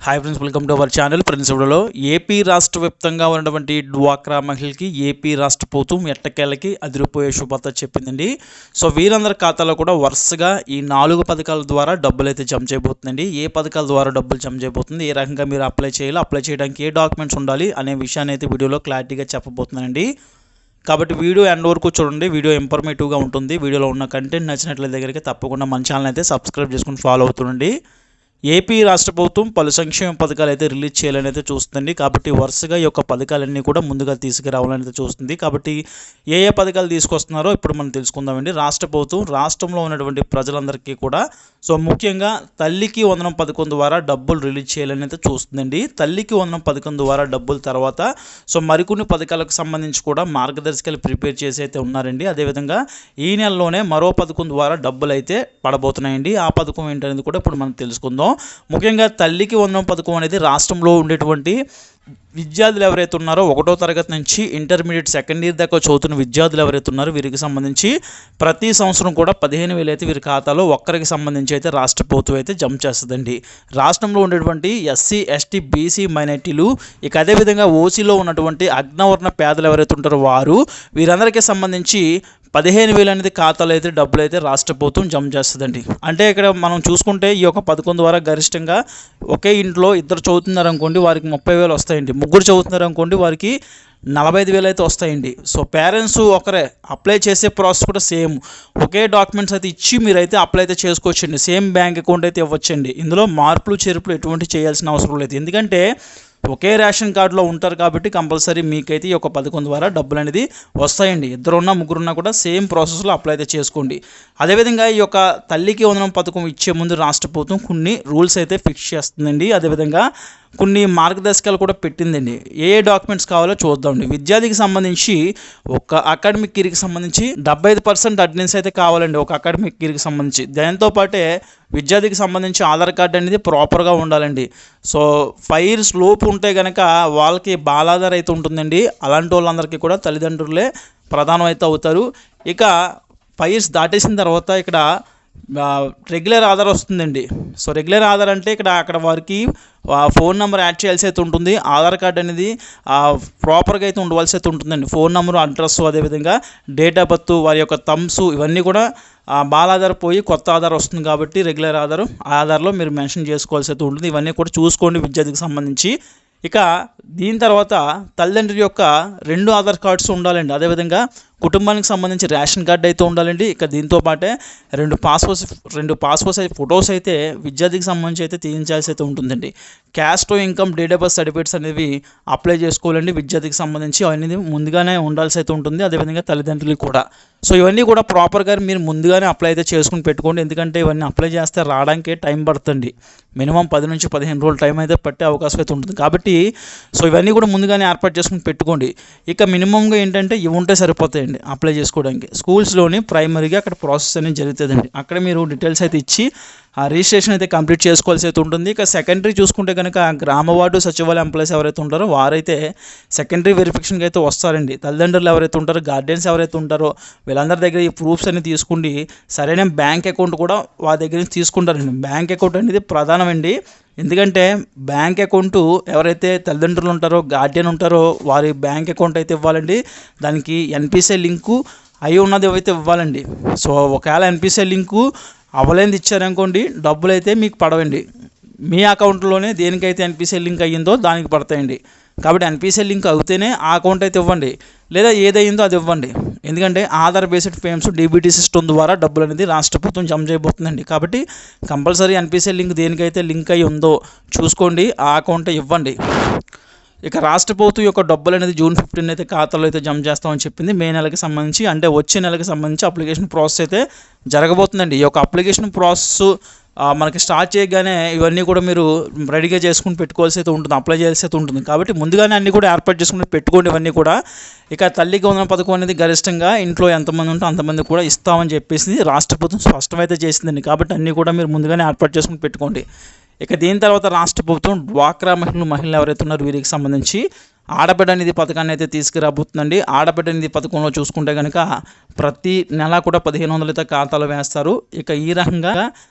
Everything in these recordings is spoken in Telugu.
Hi friends, welcome to our channel. Friends, వీడియోలో ఏపీ రాష్ట్ర వ్యాప్తంగా ఉన్నటువంటి డ్వాక్రా మహిళలకి ఏపీ రాష్ట్ర ప్రభుత్వం ఎట్టకేలకి అదిరిపోయే శుభార్త చెప్పిందండి. సో వీరందరి ఖాతాలో కూడా వరుసగా ఈ 4 పథకాల ద్వారా డబ్బులు అయితే జమ చేయబోతుందండి. ఏ పథకాల ద్వారా డబ్బులు జమ చేయబోతుంది, ఏ రకంగా మీరు అప్లై చేయాలి, అప్లై చేయడానికి ఏ డాక్యుమెంట్స్ ఉండాలి అనే విషయాన్ని అయితే వీడియోలో క్లారిటీగా చెప్పబోతున్నానండి. కాబట్టి వీడియో ఎండ్ వరకు చూడండి. వీడియో ఇన్ఫర్మేటివ్గా ఉంటుంది. వీడియోలో ఉన్న కంటెంట్ నచ్చినట్లయితే దగ్గరికి తప్పకుండా మన ఛానల్ అయితే సబ్స్క్రైబ్ చేసుకుని ఫాలో అవుతుండండి. ఏపీ రాష్ట్ర ప్రభుత్వం పలు సంక్షేమ పథకాలు అయితే రిలీజ్ చేయాలని అయితే చూస్తుంది. కాబట్టి వరుసగా ఈ యొక్క పథకాలన్నీ కూడా ముందుగా తీసుకురావాలని అయితే చూస్తుంది. కాబట్టి ఏ ఏ పథకాలు తీసుకొస్తున్నారో ఇప్పుడు మనం తెలుసుకుందామండి. రాష్ట్ర ప్రభుత్వం రాష్ట్రంలో ఉన్నటువంటి ప్రజలందరికీ కూడా ముఖ్యంగా తల్లికి వందనం పథకం ద్వారా డబ్బులు రిలీజ్ చేయాలని అయితే చూస్తుందండి. తల్లికి వందనం పథకం ద్వారా డబ్బుల తర్వాత మరికొన్ని పథకాలకు సంబంధించి కూడా మార్గదర్శకాలు ప్రిపేర్ చేసి అయితే ఉన్నారండి. అదేవిధంగా ఈ నెలలోనే మరో పథకం ద్వారా డబ్బులు అయితే పడబోతున్నాయండి. ఆ పథకం ఏంటనేది కూడా ఇప్పుడు మనం తెలుసుకుందాం. ముఖ్యంగా తల్లికి వందనం పథకం అనేది రాష్ట్రంలో ఉండేటువంటి విద్యార్థులు ఎవరైతే ఉన్నారో 1వ తరగతి నుంచి ఇంటర్మీడియట్ సెకండ్ ఇయర్ దాకా చదువుతున్న విద్యార్థులు ఎవరైతే ఉన్నారో వీరికి సంబంధించి ప్రతి సంవత్సరం కూడా 15,000 అయితే వీరి ఖాతాలో ఒక్కరికి సంబంధించి అయితే రాష్ట్ర ప్రభుత్వం అయితే జమ చేస్తుందండి. రాష్ట్రంలో ఉండేటువంటి ఎస్సీ, ఎస్టీ, బీసీ మైనారిటీలు, ఇక అదేవిధంగా ఓసీలో ఉన్నటువంటి అగ్రవర్ణ పేదలు ఎవరైతే ఉంటారో వీరందరికీ సంబంధించి 15,000 అనేది ఖాతాలో అయితే డబ్బులు అయితే రాష్ట్ర ప్రభుత్వం జమ చేస్తుందండి. అంటే ఇక్కడ మనం చూసుకుంటే ఈ యొక్క పథకం ద్వారా గరిష్టంగా ఒకే ఇంట్లో ఇద్దరు చదువుతున్నారు అనుకోండి, వారికి 30,000 వస్తాయండి. ముగ్గురు చదువుతున్నారు అనుకోండి, వారికి 45,000 అయితే వస్తాయండి. సో పేరెంట్స్ ఒకరే అప్లై చేసే ప్రాసెస్ కూడా సేమ్. ఒకే డాక్యుమెంట్స్ అయితే ఇచ్చి మీరైతే అప్లై అయితే చేసుకోవచ్చండి. సేమ్ బ్యాంక్ అకౌంట్ అయితే ఇవ్వచ్చండి. ఇందులో మార్పులు చేర్పులు ఎటువంటి చేయాల్సిన అవసరం లేదు. ఎందుకంటే ఒకే రేషన్ కార్డులో ఉంటారు కాబట్టి కంపల్సరీ మీకైతే ఈ యొక్క పథకం ద్వారా డబ్బులు అనేది వస్తాయండి. ఇద్దరున్నా ముగ్గురున్నా కూడా సేమ్ ప్రాసెస్లో అప్లై అయితే చేసుకోండి. అదేవిధంగా ఈ యొక్క తల్లికి వందనం పథకం ఇచ్చే ముందు రాష్ట్ర ప్రభుత్వం కొన్ని రూల్స్ అయితే ఫిక్స్ చేస్తుందండి. అదేవిధంగా కొన్ని మార్గదర్శకాలు కూడా పెట్టిందండి. ఏ డాక్యుమెంట్స్ కావాలో చూద్దామండి. విద్యార్థికి సంబంధించి ఒక అకాడమిక్ ఇయర్కి సంబంధించి 75% అటెండెన్స్ అయితే కావాలండి ఒక అకాడమిక్ ఇయర్కి సంబంధించి. దాంతోపాటే విద్యార్థికి సంబంధించి ఆధార్ కార్డు అనేది ప్రాపర్గా ఉండాలండి. సో 5 years లోపు ఉంటే కనుక వాళ్ళకి బాలాధార్ అయితే ఉంటుందండి. అలాంటి వాళ్ళందరికీ కూడా తల్లిదండ్రులే ప్రధానం అయితే అవుతారు. ఇక 5 years దాటేసిన తర్వాత ఇక్కడ రెగ్యులర్ ఆధార్ వస్తుందండి. సో రెగ్యులర్ ఆధార్ అంటే అక్కడ వారికి ఫోన్ నెంబర్ యాడ్ చేయాల్సి అయితే ఉంటుంది. ఆధార్ కార్డ్ అనేది ప్రాపర్గా అయితే ఉండవలసి అయితే ఉంటుందండి. ఫోన్ నెంబరు, అడ్రస్, అదేవిధంగా డేట్ ఆఫ్ బర్త్, వారి యొక్క థంబ్స్ ఇవన్నీ కూడా బాలాధార్ పోయి కొత్త ఆధార్ వస్తుంది కాబట్టి రెగ్యులర్ ఆధార్లో మీరు మెన్షన్ చేసుకోవాల్సి అయితే ఉంటుంది. ఇవన్నీ కూడా చూసుకోండి విద్యార్థికి సంబంధించి. ఇక దీని తర్వాత తల్లిదండ్రుల యొక్క 2 ఆధార్ కార్డ్స్ ఉండాలండి. అదేవిధంగా కుటుంబానికి సంబంధించి రేషన్ కార్డు అయితే ఉండాలండి. ఇక దీంతో పాటే 2 పాస్పోర్ట్ సైజ్ ఫొటోస్ అయితే విద్యార్థికి సంబంధించి అయితే తీయించాల్సి అయితే ఉంటుందండి. Caste, income, date of birth certificates అనేవి అప్లై చేసుకోవాలండి విద్యార్థికి సంబంధించి. అవన్నీ ముందుగానే ఉండాల్సి అయితే ఉంటుంది. అదేవిధంగా తల్లిదండ్రులకు కూడా. సో ఇవన్నీ కూడా ప్రాపర్గా మీరు ముందుగానే అప్లై అయితే చేసుకుని పెట్టుకోండి. ఎందుకంటే ఇవన్నీ అప్లై చేస్తే రావడానికి టైం పడుతుంది. మినిమం 10 నుంచి 15 రోజులు టైం అయితే పట్టే అవకాశం అయితే ఉంటుంది. కాబట్టి సో ఇవన్నీ కూడా ముందుగానే ఏర్పాటు చేసుకుని పెట్టుకోండి. ఇక మినిమంగా ఏంటంటే ఇవి ఉంటే సరిపోతాయండి అప్లై చేసుకోవడానికి. స్కూల్స్లోని ప్రైమరీగా అక్కడ ప్రాసెస్ అనేది జరుగుతుందండి. అక్కడ మీరు డీటెయిల్స్ అయితే ఇచ్చి ఆ రిజిస్ట్రేషన్ అయితే కంప్లీట్ చేసుకోవాల్సి అయితే ఉంటుంది. ఇక సెకండరీ చూసుకుంటే కనుక గ్రామ వార్డు సచివాలయ ఎంప్లాయీస్ ఎవరైతే ఉంటారో వారైతే సెకండరీ వెరిఫికేషన్కి అయితే వస్తారండి. తల్లిదండ్రులు ఎవరైతే ఉంటారో, గార్డియన్స్ ఎవరైతే ఉంటారో వీళ్ళందరి దగ్గర ఈ ప్రూఫ్స్ అన్ని తీసుకుండి సరైన బ్యాంక్ అకౌంట్ కూడా వారి దగ్గర నుంచి తీసుకుంటారండి. బ్యాంక్ అకౌంట్ అనేది ప్రధానమండి. ఎందుకంటే బ్యాంక్ అకౌంట్ ఎవరైతే తల్లిదండ్రులు ఉంటారో, గార్డియన్ ఉంటారో వారి బ్యాంక్ అకౌంట్ అయితే ఇవ్వాలండి. దానికి ఎన్పిసిఐ లింకు అయి ఉన్నది అయితే ఇవ్వాలండి. సో ఒకవేళ ఎన్పిసిఐ లింకు అవ్వలేనిది ఇచ్చారనుకోండి, డబ్బులు అయితే మీకు పడవండి. మీ అకౌంట్లోనే దేనికైతే ఎన్పిసిఐ లింక్ అయ్యిందో దానికి పడతాయండి. కాబట్టి ఎన్పిసిఐ లింక్ అవుతేనే ఆ అకౌంట్ అయితే ఇవ్వండి, లేదా ఏదైందో అది ఇవ్వండి. ఎందుకంటే Aadhaar based payments DBT system ద్వారా డబ్బులు అనేది రాష్ట్ర ప్రభుత్వం జమ చేయబోతుందండి. కాబట్టి కంపల్సరీ ఎన్పిసిఐ లింక్ దేనికైతే లింక్ అయ్యి ఉందో చూసుకోండి, ఆ అకౌంట్ ఇవ్వండి. ఇక రాష్ట్ర ప్రభుత్వం యొక్క డబ్బులు అనేది June 15 అయితే ఖాతాలో అయితే జమ చేస్తామని చెప్పింది. మే నెలకి సంబంధించి, అంటే వచ్చే నెలకి సంబంధించి అప్లికేషన్ ప్రాసెస్ అయితే జరగబోతుందండి. ఈ యొక్క అప్లికేషన్ ప్రాసెస్ మనకి స్టార్ట్ చేయగానే ఇవన్నీ కూడా మీరు రెడీగా చేసుకుని పెట్టుకోవాల్సి అయితే ఉంటుంది, అప్లై చేయాల్సి అయితే ఉంటుంది. కాబట్టి ముందుగానే అన్నీ కూడా ఏర్పాటు చేసుకుని పెట్టుకోండి ఇవన్నీ కూడా. ఇక తల్లికి వందనం పథకం అనేది గరిష్టంగా ఇంట్లో ఎంతమంది ఉంటే అంతమంది కూడా ఇస్తామని చెప్పేసి రాష్ట్ర ప్రభుత్వం స్పష్టమైతే చేసిందండి. కాబట్టి అన్నీ కూడా మీరు ముందుగానే ఏర్పాటు చేసుకుని పెట్టుకోండి. ఇక దీని తర్వాత రాష్ట్ర ప్రభుత్వం డ్వాక్రా మహిళలు ఎవరైతే ఉన్నారో వీరికి సంబంధించి ఆడబిడ్డ నిధి పథకాన్ని అయితే తీసుకురాబోతుందండి. ఆడబిడ్డ నిధి పథకంలో చూసుకుంటే కనుక ప్రతి నెల కూడా 1,500 అయితే ఖాతాలో వేస్తారు. ఇక ఈ రకంగా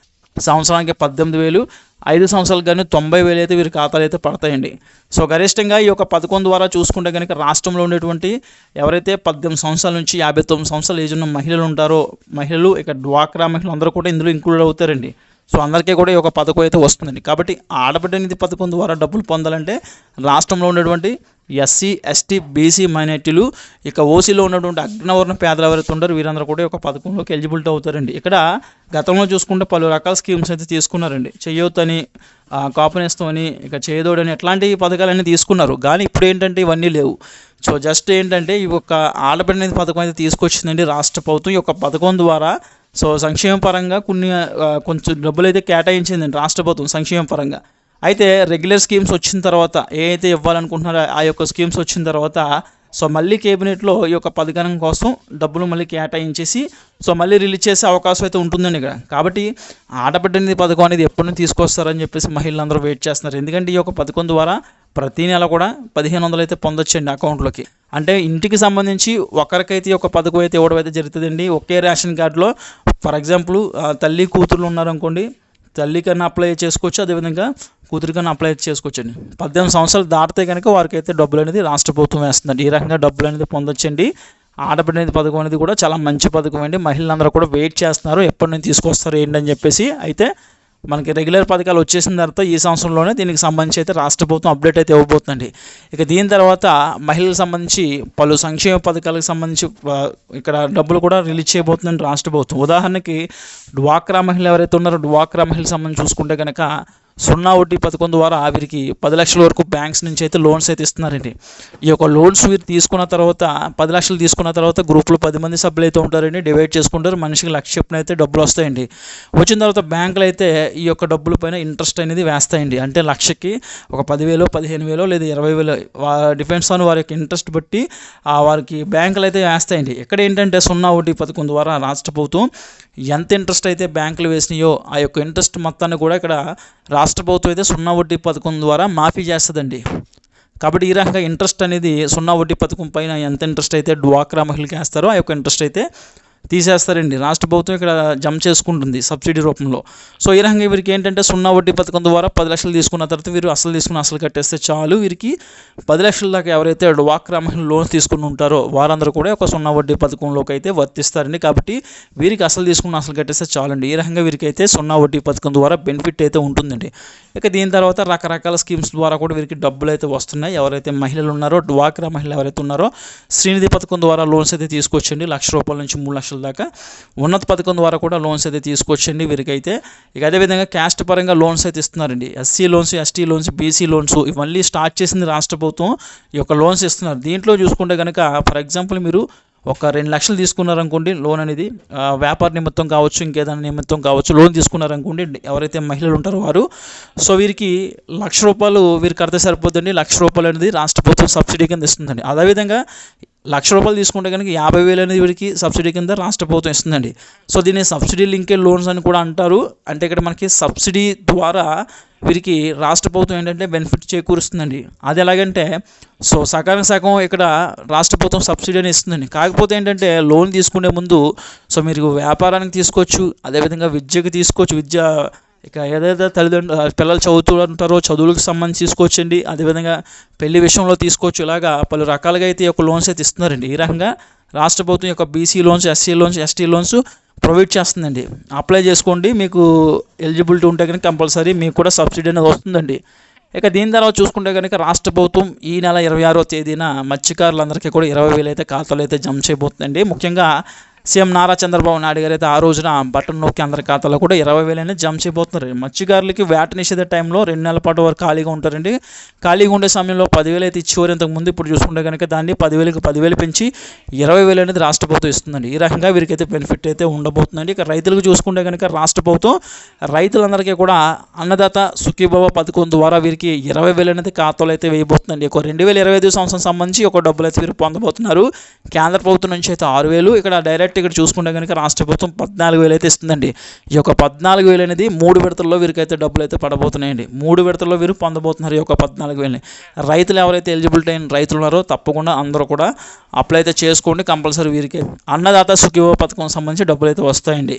సంవత్సరానికి 18,000, 5 సంవత్సరాలకు కానీ 90,000 అయితే వీరి ఖాతాలు అయితే పడతాయండి. సో గరిష్టంగా ఈ యొక్క పథకం ద్వారా చూసుకుంటే కనుక రాష్ట్రంలో ఉండేటువంటి ఎవరైతే 18 సంవత్సరాల నుంచి 59 సంవత్సరాల ఏజ్ ఉన్న మహిళలు ఉంటారో, మహిళలు ఇక డ్వాక్రా మహిళలు అందరూ కూడా ఇందులో ఇంక్లూడ్ అవుతారండి. సో అందరికీ కూడా ఈ యొక్క పథకం అయితే వస్తుందండి. కాబట్టి ఆడబిడ్డ నిధి పథకం ద్వారా డబ్బులు పొందాలంటే రాష్ట్రంలో ఉన్నటువంటి ఎస్సీ, ఎస్టీ, బీసీ మైనార్టీలు, ఇక ఓసీలో ఉన్నటువంటి అగ్రవర్ణ పేదలు ఎవరైతే ఉంటారో వీరందరూ కూడా ఒక పథకంలోకి ఎలిజిబిలిటీ అవుతారండి. ఇక్కడ గతంలో చూసుకుంటే పలు రకాల స్కీమ్స్ అయితే తీసుకున్నారండి. చెయ్యొత్తని, కాపునేస్తమని, ఇక చేయదోడని ఇట్లాంటి పథకాలన్నీ తీసుకున్నారు. కానీ ఇప్పుడు ఏంటంటే ఇవన్నీ లేవు. సో జస్ట్ ఏంటంటే ఈ యొక్క ఆడబిడ్డ నిధి పథకం అయితే తీసుకొచ్చిందండి రాష్ట్ర ప్రభుత్వం. ఈ యొక్క పథకం ద్వారా సో సంక్షేమ పరంగా కొంచెం డబ్బులు అయితే కేటాయించిందండి రాష్ట్ర ప్రభుత్వం సంక్షేమ పరంగా. అయితే రెగ్యులర్ స్కీమ్స్ వచ్చిన తర్వాత ఏ అయితే ఇవ్వాలనుకుంటున్నారో ఆ యొక్క స్కీమ్స్ వచ్చిన తర్వాత సో మళ్ళీ కేబినెట్లో ఈ యొక్క పథకం కోసం డబ్బులు మళ్ళీ కేటాయించేసి సో మళ్ళీ రిలీజ్ చేసే అవకాశం అయితే ఉంటుందండి ఇక్కడ. కాబట్టి ఆడబిడ్డ నిధి పథకం అనేది ఎప్పటి నుంచి తీసుకొస్తారని చెప్పేసి మహిళలందరూ వెయిట్ చేస్తున్నారు. ఎందుకంటే ఈ యొక్క పథకం ద్వారా ప్రతి నెల కూడా 1,500 అయితే పొందొచ్చండి అకౌంట్లోకి. అంటే ఇంటికి సంబంధించి ఒకరికైతే ఒక పథకం అయితే ఇవ్వడం అయితే జరుగుతుందండి. ఒకే రేషన్ కార్డులో ఫర్ ఎగ్జాంపుల్ తల్లి కూతుర్లు ఉన్నారనుకోండి, తల్లి కన్నా అప్లై చేసుకోవచ్చు, అదేవిధంగా కూతురు కన్నా అప్లై చేసుకోవచ్చండి. 18 సంవత్సరాలు దాటితే కనుక వారికి అయితే డబ్బులు అనేది రాష్ట్ర ప్రభుత్వం వేస్తుందండి. ఈ రకంగా డబ్బులు అనేది పొందొచ్చండి. ఆడబిడ్డ నిధి పథకం అనేది కూడా చాలా మంచి పథకం అండి. మహిళలందరూ కూడా వెయిట్ చేస్తున్నారు ఎప్పటి నుంచి తీసుకొస్తారు ఏంటని చెప్పేసి. అయితే మనకి రెగ్యులర్ పథకాలు వచ్చేసిన తర్వాత ఈ సంవత్సరంలోనే దీనికి సంబంధించి అయితే రాష్ట్ర ప్రభుత్వం అప్డేట్ అయితే ఇవ్వబోతుందండి. ఇక దీని తర్వాత మహిళలకు సంబంధించి పలు సంక్షేమ పథకాలకు సంబంధించి ఇక్కడ డబ్బులు కూడా రిలీజ్ చేయబోతుందండి రాష్ట్ర ప్రభుత్వం. ఉదాహరణకి డ్వాక్రా మహిళలు ఎవరైతే ఉన్నారో డ్వాక్రా మహిళలకు సంబంధించి చూసుకుంటే కనుక 0 వడ్డీ పథకం ద్వారా వీరికి 10 లక్షల వరకు బ్యాంక్స్ నుంచి అయితే లోన్స్ అయితే ఇస్తున్నారండి. ఈ యొక్క లోన్స్ వీరు తీసుకున్న తర్వాత 10 లక్షలు తీసుకున్న తర్వాత గ్రూప్లో 10 మంది సభ్యులు అయితే ఉంటారండి. డివైడ్ చేసుకుంటారు. మనిషికి 1,00,000 చొప్పున అయితే డబ్బులు వస్తాయండి. వచ్చిన తర్వాత బ్యాంకులు అయితే ఈ యొక్క డబ్బుల పైన ఇంట్రెస్ట్ అనేది వేస్తాయండి. అంటే 1,00,000కి ఒక 10,000, 15,000 లేదా 20,000 డిపెండ్స్ ఆన్ వారి యొక్క ఇంట్రెస్ట్ బట్టి వారికి బ్యాంకులు అయితే వేస్తాయండి. ఇక్కడ ఏంటంటే 0 వడ్డీ పథకం ద్వారా రాష్ట్ర ప్రభుత్వం ఎంత ఇంట్రెస్ట్ అయితే బ్యాంకులు వేసినాయో ఆ యొక్క ఇంట్రెస్ట్ మొత్తాన్ని కూడా ఇక్కడ రాష్ట్ర ప్రభుత్వం అయితే 0 వడ్డీ పథకం ద్వారా మాఫీ చేస్తుందండి. కాబట్టి ఈ రకంగా ఇంట్రెస్ట్ అనేది 0 వడ్డీ పథకం పైన ఎంత ఇంట్రెస్ట్ అయితే డ్వాక్రా మహిళకి వేస్తారో ఆ యొక్క ఇంట్రెస్ట్ అయితే తీసేస్తారండి. రాష్ట్ర ప్రభుత్వం ఇక్కడ జమ చేసుకుంటుంది సబ్సిడీ రూపంలో. సో ఈ రకంగా వీరికి ఏంటంటే 0 వడ్డీ పథకం ద్వారా 10 లక్షలు తీసుకున్న తర్వాత వీరు అసలు కట్టేస్తే చాలు. వీరికి 10 లక్షల దాకా ఎవరైతే డ్వాక్రా మహిళలు లోన్స్ తీసుకుని ఉంటారో వారందరూ కూడా ఒక 0 వడ్డీ పథకంలోకి అయితే వర్తిస్తారండి. కాబట్టి వీరికి అసలు కట్టేస్తే చాలండి. ఈ రకంగా వీరికి అయితే 0 వడ్డీ పథకం ద్వారా బెనిఫిట్ అయితే ఉంటుందండి. ఇక దీని తర్వాత రకరకాల స్కీమ్స్ ద్వారా కూడా వీరికి డబ్బులు అయితే వస్తున్నాయి. ఎవరైతే మహిళలు ఉన్నారో డ్వాక్రా మహిళలు ఎవరైతే ఉన్నారో శ్రీనిధి పథకం ద్వారా లోన్స్ అయితే తీసుకొచ్చండి. 1,00,000 రూపాయల నుంచి 3 లక్షల దాకా. ఉన్నత పథకం ద్వారా కూడా లోన్స్ అయితే తీసుకొచ్చండి వీరికైతే. ఇక అదేవిధంగా క్యాస్ట్ పరంగా లోన్స్ అయితే ఇస్తున్నారండి. SC loans, ST loans, BC loans ఇవన్నీ స్టార్ట్ చేసింది రాష్ట్ర ప్రభుత్వం. ఈ యొక్క లోన్స్ ఇస్తున్నారు. దీంట్లో చూసుకుంటే కనుక ఫర్ ఎగ్జాంపుల్ మీరు ఒక 2 లక్షలు తీసుకున్నారనుకోండి లోన్ అనేది వ్యాపార నిమిత్తం కావచ్చు, ఇంకేదైనా నిమిత్తం కావచ్చు, లోన్ తీసుకున్నారనుకోండి ఎవరైతే మహిళలు ఉంటారో వారు. సో వీరికి 1,00,000 రూపాయలు వీరికి కడితే సరిపోతుంది. 1,00,000 రూపాయలు అనేది రాష్ట్ర ప్రభుత్వం సబ్సిడీ కింద ఇస్తుందండి. అదేవిధంగా 1,00,000 రూపాయలు తీసుకుంటే కనుక 50,000 అనేది వీరికి సబ్సిడీ కింద రాష్ట్ర ప్రభుత్వం ఇస్తుందండి. సో దీన్ని సబ్సిడీ లింకేజ్ లోన్స్ అని కూడా అంటారు. అంటే ఇక్కడ మనకి సబ్సిడీ ద్వారా వీరికి రాష్ట్ర ప్రభుత్వం ఏంటంటే బెనిఫిట్ చేకూరుస్తుందండి. అది ఎలాగంటే సో సగానికి సగం ఇక్కడ రాష్ట్ర ప్రభుత్వం సబ్సిడీ అని ఇస్తుందండి. కాకపోతే ఏంటంటే లోన్ తీసుకునే ముందు సో మీరు వ్యాపారానికి తీసుకోవచ్చు, అదేవిధంగా విద్యకు తీసుకోవచ్చు, ఇక ఏదైతే పిల్లలు చదువుతూ ఉంటారో చదువులకు సంబంధించి తీసుకోవచ్చండి. అదేవిధంగా పెళ్లి విషయంలో తీసుకోవచ్చు. ఇలాగా పలు రకాలుగా అయితే ఈ యొక్క లోన్స్ అయితే ఇస్తున్నారండి. ఈ రకంగా రాష్ట్ర ప్రభుత్వం యొక్క BC loans, SC loans, ST loans provide చేస్తుందండి. అప్లై చేసుకోండి. మీకు ఎలిజిబిలిటీ ఉంటే కనుక కంపల్సరీ మీకు కూడా సబ్సిడీ అనేది వస్తుందండి. ఇక దీని తర్వాత చూసుకుంటే కనుక రాష్ట్ర ప్రభుత్వం ఈ నెల 26వ తేదీన మత్స్యకారులందరికీ కూడా 20,000 అయితే ఖాతాలు అయితే జమ చేయబోతుందండి. ముఖ్యంగా సీఎం నారా చంద్రబాబు నాయుడు గారు అయితే ఆ రోజున బటన్ నొక్కి అందరి ఖాతాలో కూడా 20,000 అనేది జమ చేయబోతున్నారు. మత్స్యకారులకి వేట నిషేధ టైంలో 2 నెలల పాటు వరకు ఖాళీగా ఉంటారండి. ఖాళీగా ఉండే సమయంలో 10,000 అయితే ఇచ్చేవారు ఇంతకుముందు. ఇప్పుడు చూసుకుంటే కనుక దాన్ని 10,000కి 10,000 పెంచి 20,000 అనేది రాష్ట్ర ప్రభుత్వం ఇస్తుందండి. ఈ రకంగా వీరికైతే బెనిఫిట్ అయితే ఉండబోతుందండి. ఇక రైతులకు చూసుకుంటే కనుక రాష్ట్ర ప్రభుత్వం రైతులందరికీ కూడా అన్నదాత సుఖీభవ పథకం ద్వారా వీరికి 20,000 అనేది ఖాతాలో అయితే వేయబోతుందండి. ఒక 2025 సంవత్సరం సంబంధించి ఒక డబ్బులు అయితే వీరు పొందబోతున్నారు. కేంద్ర ప్రభుత్వం నుంచి అయితే 6,000. ఇక్కడ డైరెక్ట్ ఇక్కడ చూసుకుంటే కనుక రాష్ట్ర ప్రభుత్వం 14,000 అయితే ఇస్తుందండి. ఈ యొక్క 14,000 అనేది 3 విడతల్లో వీరికైతే డబ్బులు అయితే పడబోతున్నాయండి. 3 విడతల్లో వీరు పొందబోతున్నారు ఈ యొక్క 14,000. రైతులు ఎవరైతే ఎలిజిబిలిటీ అయిన రైతులు ఉన్నారో తప్పకుండా అందరూ కూడా అప్లై అయితే చేసుకోండి. కంపల్సరీ వీరికి అన్నదాత సుఖీభవ పథకం సంబంధించి డబ్బులు అయితే వస్తాయండి.